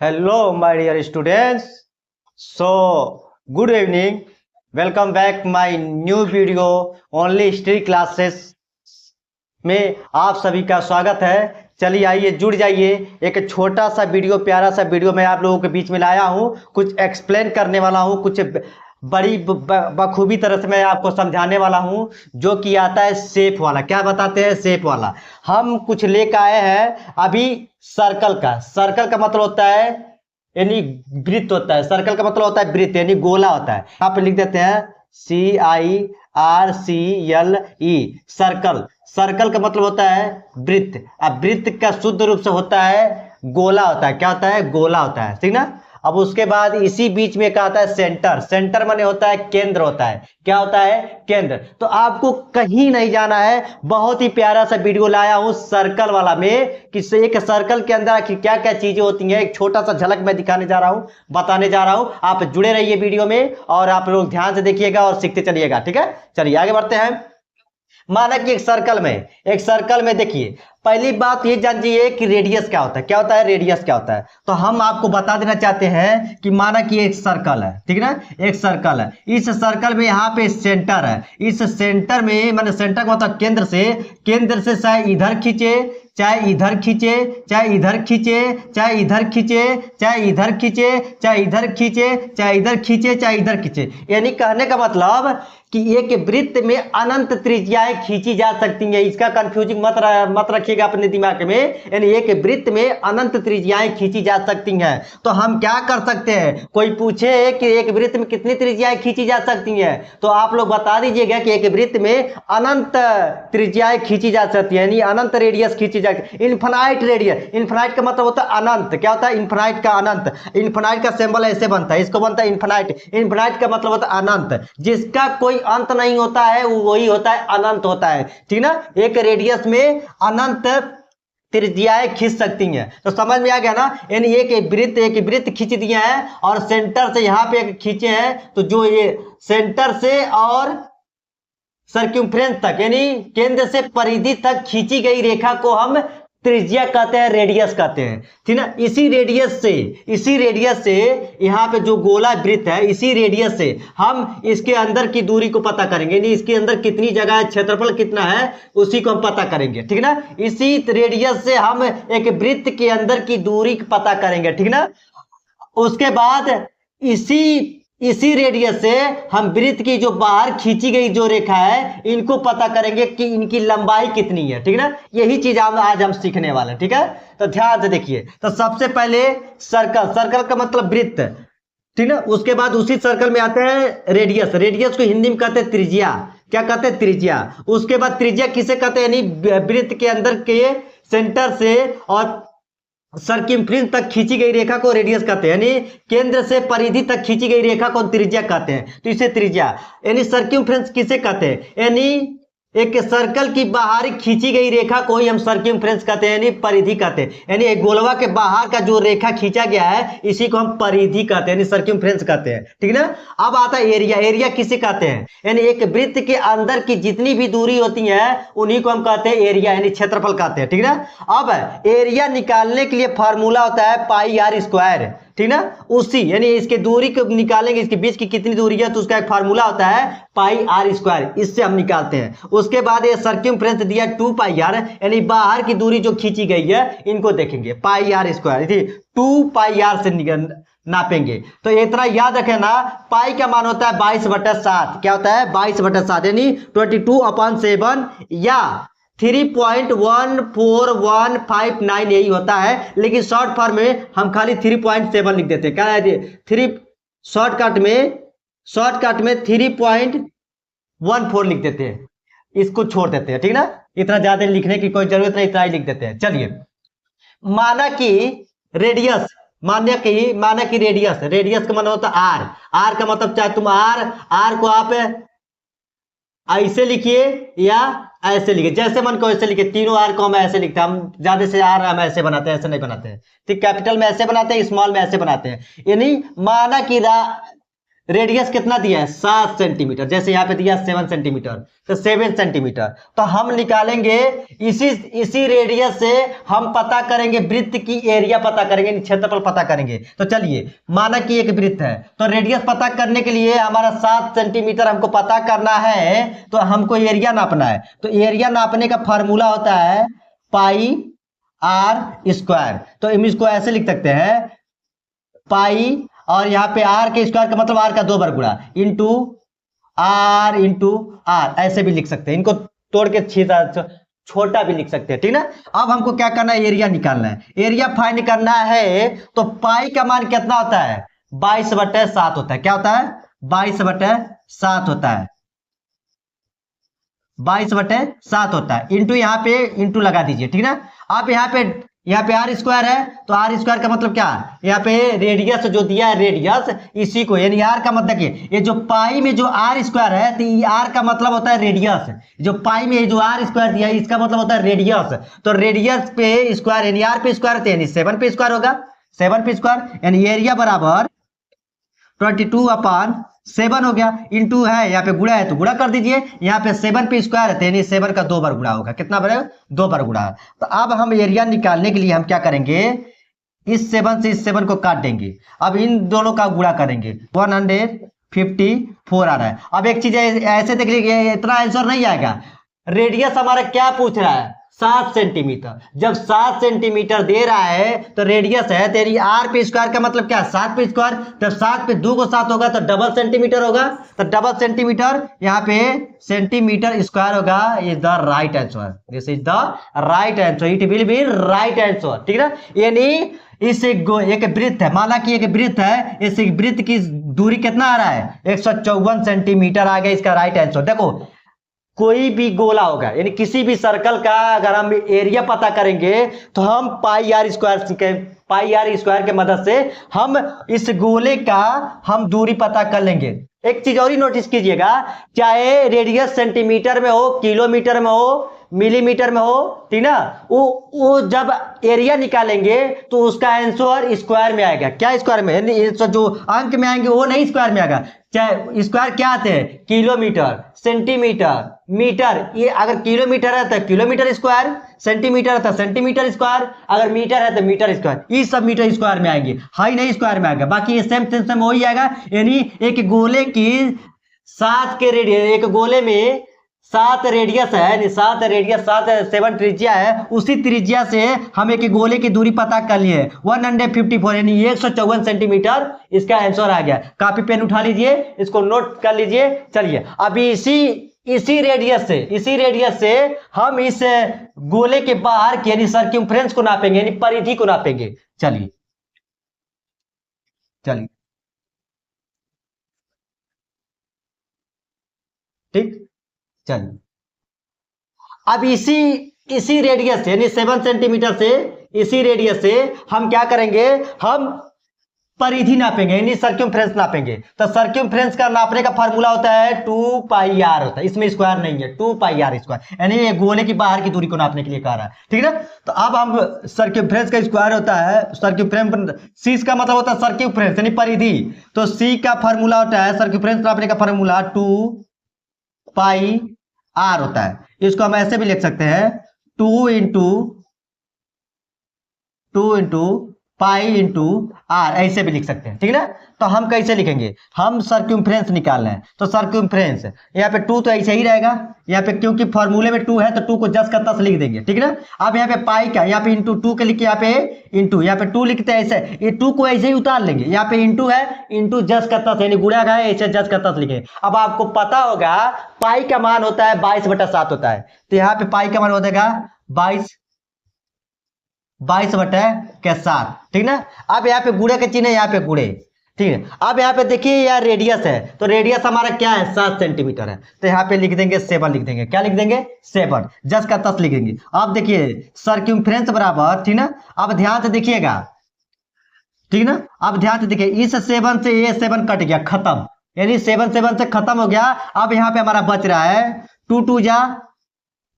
Hello, my dear students. Good evening. Welcome back my new video only history classes में आप सभी का स्वागत है। चलिए आइए जुड़ जाइए। एक छोटा सा वीडियो, प्यारा सा वीडियो मैं आप लोगों के बीच में लाया हूँ। कुछ एक्सप्लेन करने वाला हूँ, कुछ बड़ी बखूबी तरह से मैं आपको समझाने वाला हूँ, जो कि आता है शेप वाला। क्या बताते हैं? शेप वाला। हम कुछ लेकर आए हैं अभी सर्कल का। सर्कल का मतलब होता है यानी वृत्त होता है। सर्कल का मतलब होता है वृत्त यानी गोला होता है। यहाँ पे लिख देते हैं CIRCLE सर्कल। सर्कल का मतलब होता है वृत्त। अब वृत्त का शुद्ध रूप से होता है गोला होता है। क्या होता है? गोला होता है, ठीक ना। अब उसके बाद इसी बीच में क्या आता है? सेंटर। सेंटर माने होता है केंद्र होता है। क्या होता है? केंद्र। तो आपको कहीं नहीं जाना है। बहुत ही प्यारा सा वीडियो लाया हूं सर्कल वाला में कि एक सर्कल के अंदर क्या क्या चीजें होती हैं, एक छोटा सा झलक मैं दिखाने जा रहा हूं, बताने जा रहा हूं। आप जुड़े रहिए वीडियो में और आप लोग ध्यान से देखिएगा और सीखते चलिएगा, ठीक है। चलिए आगे बढ़ते हैं। माना कि एक सर्कल में देखिए, पहली बात ये जानिए कि रेडियस क्या होता है। क्या होता है? रेडियस क्या होता है? तो हम आपको बता देना चाहते हैं कि माना कि एक सर्कल है, ठीक ना। एक सर्कल है। इस सर्कल में यहाँ पे सेंटर है। इस सेंटर में माने सेंटर का मतलब केंद्र से चाहे इधर खींचे, चाहे इधर खींचे, चाहे इधर खींचे, चाहे इधर खींचे, चाहे इधर खींचे, चाहे इधर खींचे, चाहे इधर खींचे, चाहे इधर खींचे, यानी कहने का मतलब कि एक वृत्त में अनंत त्रिज्याएं खींची जा सकती हैं। इसका कंफ्यूजिंग मत रखिएगा अपने दिमाग में। यानी एक वृत्त में अनंत त्रिज्याएं खींची जा सकती हैं। तो हम क्या कर सकते हैं? कोई पूछे कि एक वृत्त में कितनी त्रिज्याएं खींची जा सकती हैं, तो आप लोग बता दीजिएगा कि एक वृत्त में अनंत त्रिज्याएं खींची जा सकती है, यानी अनंत रेडियस खींची जा। Infinite radius. इनफाइनाइट का मतलब होता है अनंत। क्या होता है? इनफाइनाइट का अनंत। इनफाइनाइट का सिंबल ऐसे बनता है, इसको बनता है इनफाइनाइट। इनफाइनाइट का मतलब होता है अनंत। जिसका कोई अंत नहीं होता है वही होता है अनंत होता है, ठीक ना। एक रेडियस में अनंत त्रिज्याएं खींच सकती हैं। तो समझ में आ गया ना। यानी एक वृत्त खींच दिया है और सेंटर से यहां पे खींचे हैं, तो जो ये सेंटर से और सर्क्यूम्फ्रेंस तक यानी केंद्र से परिधि तक खींची गई रेखा को हम त्रिज्या कहते हैं, रेडियस कहते हैं, ठीक ना। इसी रेडियस से यहाँ पे जो गोला वृत्त है, इसी रेडियस से हम इसके अंदर की दूरी को पता करेंगे, यानी इसके अंदर कितनी जगह है, क्षेत्रफल कितना है, उसी को हम पता करेंगे, ठीक ना। इसी रेडियस से हम एक वृत्त के अंदर की दूरी पता करेंगे, ठीक ना। उसके बाद इसी रेडियस से हम वृत्त की जो बाहर खींची गई जो रेखा है, इनको पता करेंगे कि इनकी लंबाई कितनी है, ठीक ना। यही चीज आज हम सीखने वाले हैं, ठीक है। तो ध्यान से देखिए। तो सबसे पहले सर्कल का मतलब वृत्त, ठीक ना। उसके बाद उसी सर्कल में आते हैं रेडियस। रेडियस को हिंदी में कहते हैं त्रिज्या। क्या कहते हैं? त्रिज्या। उसके बाद त्रिज्या किसे कहते हैं? यानी वृत्त के अंदर के सेंटर से और सर्किम्फ्रेंस तक खींची गई रेखा को रेडियस कहते हैं, यानी केंद्र से परिधि तक खींची गई रेखा को त्रिज्या कहते हैं। तो इसे त्रिज्या यानी सर्किम्फ्रेंस किसे कहते हैं? यानी एक सर्कल की बाहर खींची गई रेखा को ही हम सर्किम्फ्रेंस कहते हैं, यानी परिधि कहते हैं। यानी एक गोलवा के बाहर का जो रेखा खींचा गया है, इसी को हम परिधि कहते हैं, यानी सर्किम्फ्रेंस कहते हैं, ठीक ना। अब आता है एरिया। एरिया किसे कहते हैं? यानी एक वृत्त के अंदर की जितनी भी दूरी होती है उन्हीं को हम कहते हैं एरिया, यानी क्षेत्रफल कहते हैं, ठीक ना। अब एरिया निकालने के लिए फार्मूला होता है पाई आर स्क्वायर, ठीक ना। उसी यानी इसके दूरी को निकालेंगे, इसके बीच की कितनी दूरी है, तो उसका एक फार्मूला होता है पाई आर स्क्वायर, इससे हम निकालते हैं। उसके बाद ये सर्किम्फ्रेंस दिया 2 पाई आर, यानी बाहर की दूरी जो खींची गई है इनको देखेंगे पाई आर स्क्वायर, 2 पाई आर से नापेंगे। तो इतना याद रखें ना, पाई का मान होता है 22/7। क्या होता है? 22/7 यानी 22/7 या 3.14159 यही होता है। लेकिन शॉर्ट फॉर्म में हम खाली 3.7 लिख देते हैं। क्या है? 3 शॉर्टकट में 3.14 लिख देते हैं, इसको छोड़ देते हैं, ठीक ना। इतना ज्यादा लिखने की कोई जरूरत नहीं, इतना ही लिख देते हैं। चलिए माना कि रेडियस रेडियस का मतलब होता है आर का मतलब चाहे तुम आर को आप ऐसे लिखिए या ऐसे लिखिए, जैसे मन को ऐसे लिखिए। तीनों आर को हम ऐसे लिखते हैं, हम ज्यादा से आर हम ऐसे बनाते हैं, ऐसे नहीं बनाते हैं, ठीक। कैपिटल में ऐसे बनाते हैं, स्मॉल में ऐसे बनाते हैं। यानी माना कि रेडियस कितना दिया है 7 सेंटीमीटर, जैसे यहाँ पे दिया 7 सेंटीमीटर, तो 7 सेंटीमीटर। तो हम निकालेंगे इसी रेडियस से हम पता करेंगे वृत्त की एरिया पता करेंगे, क्षेत्रफल पता करेंगे। तो चलिए माना कि एक वृत्त है, तो रेडियस पता करने के लिए हमारा 7 सेंटीमीटर हमको पता करना है, तो हमको एरिया नापना है। तो एरिया नापने का फॉर्मूला होता है पाई आर स्क्वायर। तो इसको ऐसे लिख सकते हैं पाई, और यहाँ पे आर के स्क्वायर का मतलब आर का 2 बार गुणा इंटू आर, ऐसे भी लिख सकते हैं। इनको तोड़ के छोटा भी लिख सकते हैं, ठीक ना। अब हमको क्या करना है, एरिया निकालना है। एरिया फाइंड करना है तो पाई का मान कितना होता है 22/7 होता है। क्या होता है 22/7 होता है, 22/7 होता है। इंटू यहाँ पे इंटू लगा दीजिए, ठीक ना। आप यहाँ पे आर स्क्वायर है, तो आर स्क्वायर का मतलब क्या, यहाँ पे रेडियस जो दिया है रेडियस, इसी को यानी आर का मतलब ये जो पाई में जो आर स्क्वायर है, तो ये आर का मतलब होता है रेडियस। जो पाई में जो आर स्क्वायर दिया है इसका मतलब होता है रेडियस। तो रेडियस पे स्क्वायर यानी आर पे स्क्वायर यानी 7 पे स्क्वायर होगा, 7 पे स्क्वायर यानी एरिया बराबर 22/7 हो गया। इंटू है यहाँ पे गुणा है तो गुणा कर दीजिए, यहाँ पे 7 पे स्क्वायर है यानी 7 का 2 बार गुणा होगा। कितना बार 2 बार गुणा। तो अब हम एरिया निकालने के लिए हम क्या करेंगे, इस 7 से इस 7 को काट देंगे। अब इन दोनों का गुणा करेंगे, 154 आ रहा है। अब एक चीज ऐसे देख लीजिए, इतना आंसर नहीं आएगा। रेडियस हमारा क्या पूछ रहा है 7 सेंटीमीटर। जब 7 सेंटीमीटर दे रहा है तो रेडियस है तेरी आर पे स्क्वायर का मतलब क्या 7 पे स्क्वायर, तो 7 पे 2 को 7 होगा तो डबल सेंटीमीटर होगा। तो डबल सेंटीमीटर यहाँ पे सेंटीमीटर स्क्वायर होगा। Is the right answer, this is the right answer, it will be right answer, ठीक ना। यानी इस एक वृत्त है, माना कि एक वृत्त है, इस वृत्त की दूरी कितना आ रहा है 154 सेंटीमीटर आ गया इसका राइट आंसर। देखो कोई भी गोला होगा यानी किसी भी सर्कल का अगर हम एरिया पता करेंगे तो हम पाई आर स्क्वायर के मदद से हम इस गोले का हम दूरी पता कर लेंगे। एक चीज और ही नोटिस कीजिएगा, चाहे रेडियस सेंटीमीटर में हो, किलोमीटर में हो, मिलीमीटर में हो, ठीक ना, वो जब एरिया निकालेंगे तो उसका आंसर स्क्वायर में आएगा। क्या स्क्वायर में, यानी जो अंक में आएंगे वो नहीं स्क्वायर में आएगा। चाहे स्क्वायर क्या आते हैं किलोमीटर, सेंटीमीटर, मीटर। ये अगर किलोमीटर है तो किलोमीटर स्क्वायर, सेंटीमीटर है तो सेंटीमीटर स्क्वायर, अगर मीटर है तो मीटर स्क्वायर। ये सब मीटर स्क्वायर में आएंगे, हाई नहीं स्क्वायर में आएगा। बाकी ये सेम सेम हो ही आएगा। यानी एक गोले की 7 के रेडियस, एक गोले में 7 रेडियस है, यानी 7 रेडियस 7 त्रिज्या है। उसी त्रिज्या से हम एक गोले की दूरी पता कर लिए 154 यानी 154 सेंटीमीटर इसका आंसर आ गया। कॉपी पेन उठा लीजिए, इसको नोट कर लीजिए। चलिए अभी इसी रेडियस से हम इस गोले के बाहर यानी सर्कमफ्रेंस को नापेंगे, यानी परिधि को नापेंगे। चलिए ठीक, चलिए अब इसी रेडियस से यानी 7 सेंटीमीटर से इसी रेडियस से हम क्या करेंगे, हम परिधि नापेंगे यानी सर्कमफ्रेंस नापेंगे। तो सर्कमफ्रेंस का नापने का फार्मूला होता है 2 पाई आर होता है, इसमें स्क्वायर नहीं है, 2 पाई आर स्क्वायर, यानी ये गोले की बाहर की दूरी को नापने के लिए कह रहा है, ठीक है ना। तो अब हम सर्कमफ्रेंस का स्क्वायर होता है सर्कमफ्रेंस, सी का मतलब होता है सर्कमफ्रेंस यानी परिधि। तो सी का फार्मूला होता है सर्कमफ्रेंस नापने का फार्मूला 2 पाई आर होता है। इसको हम ऐसे भी लिख सकते हैं 2 इंटू पाई इंटू आर, ऐसे भी लिख सकते हैं, ठीक है ना। तो हम कैसे लिखेंगे, हम सर्कमफ्रेंस निकालना है। तो सर्कमफ्रेंस यहाँ पे 2 तो ऐसे ही रहेगा, यहाँ पे क्योंकि फॉर्मूले में 2 है तो 2 को जस का तस लिख देंगे, ठीक है ना। अब यहाँ पे पाई का यहाँ पे इंटू 2 के लिखे, यहाँ पे इंटू, यहाँ पे 2 लिखते हैं ऐसे, ये 2 को ऐसे ही उतार लेंगे। यहाँ पे इंटू है, इंटू जस का तस यानी गुणा का है, ऐसे जस का तस लिखे। अब आपको पता होगा पाई का मान होता है 22/7 होता है। तो यहाँ पे पाई का मान हो जाएगा 22/7, ठीक ना। अब यहाँ पे गुणे के चिन्ह है, यहाँ पे गुणे, ठीक है। अब यहाँ पे देखिए यहाँ रेडियस है, तो रेडियस हमारा क्या है 7 सेंटीमीटर है। तो यहाँ पे लिख देंगे 7 लिख देंगे, क्या लिख देंगे 7, जस का तस लिख देंगे। अब देखिए सर्कमफ्रेंस बराबर, ठीक ना। अब ध्यान से देखिएगा, ठीक ना। अब ध्यान से देखिए इस 7 से ये 7 कट गया, खत्म, यानी 7 से खत्म हो गया। अब यहाँ पे हमारा बच रहा है 2 2 जा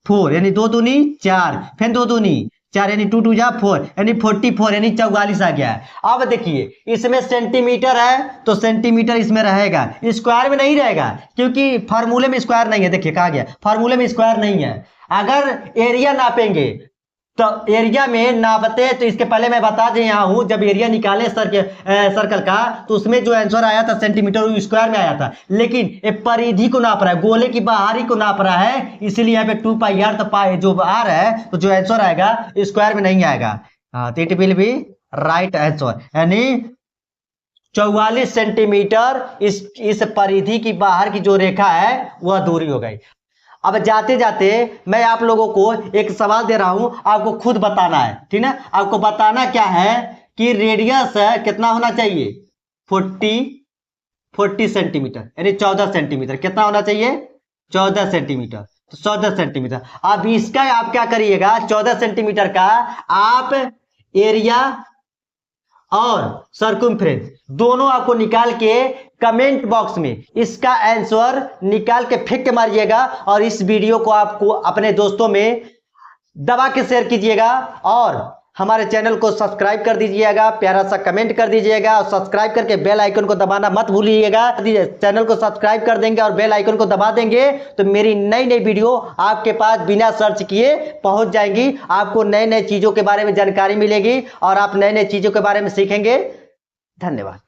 4 यानी 2 दूनी 4, फिर 2 दूनी 4 यानी 2 2 जा 4 यानी 44 यानी 44 आ गया है। अब देखिए इसमें सेंटीमीटर है तो सेंटीमीटर इसमें रहेगा, स्क्वायर में नहीं रहेगा क्योंकि फार्मूले में स्क्वायर नहीं है। देखिए कहा गया फार्मूले में स्क्वायर नहीं है। अगर एरिया नापेंगे तो एरिया में नापते तो इसके पहले मैं बता दें यहाँ हूं, जब एरिया निकाले सर्कल का तो उसमें जो आंसर आया था सेंटीमीटर वो स्क्वायर में आया था, लेकिन ये परिधि को नाप रहा है, गोले की बाहरी को नाप रहा है, इसलिए यहाँ पे 2 पाई आर, तो पाई जो आर है तो जो आंसर आएगा स्क्वायर में नहीं आएगा। तो it will be right answer, यानी 44 सेंटीमीटर इस परिधि की बाहर की जो रेखा है वह दूरी हो गई। अब जाते जाते मैं आप लोगों को एक सवाल दे रहा हूं, आपको खुद बताना है, ठीक ना। आपको बताना क्या है कि रेडियस कितना होना चाहिए, 40 सेंटीमीटर यानी 14 सेंटीमीटर। कितना होना चाहिए, 14 सेंटीमीटर। तो 14 सेंटीमीटर। अब इसका आप क्या करिएगा, 14 सेंटीमीटर का आप एरिया और सर्कमफ्रेंस दोनों आपको निकाल के कमेंट बॉक्स में इसका आंसर निकाल के फेंक के मारिएगा, और इस वीडियो को आपको अपने दोस्तों में दबा के शेयर कीजिएगा, और हमारे चैनल को सब्सक्राइब कर दीजिएगा, प्यारा सा कमेंट कर दीजिएगा, और सब्सक्राइब करके बेल आइकन को दबाना मत भूलिएगा। चैनल को सब्सक्राइब कर देंगे और बेल आइकन को दबा देंगे तो मेरी नई नई वीडियो आपके पास बिना सर्च किए पहुंच जाएंगी। आपको नए नए चीजों के बारे में जानकारी मिलेगी और आप नए नए चीजों के बारे में सीखेंगे। धन्यवाद।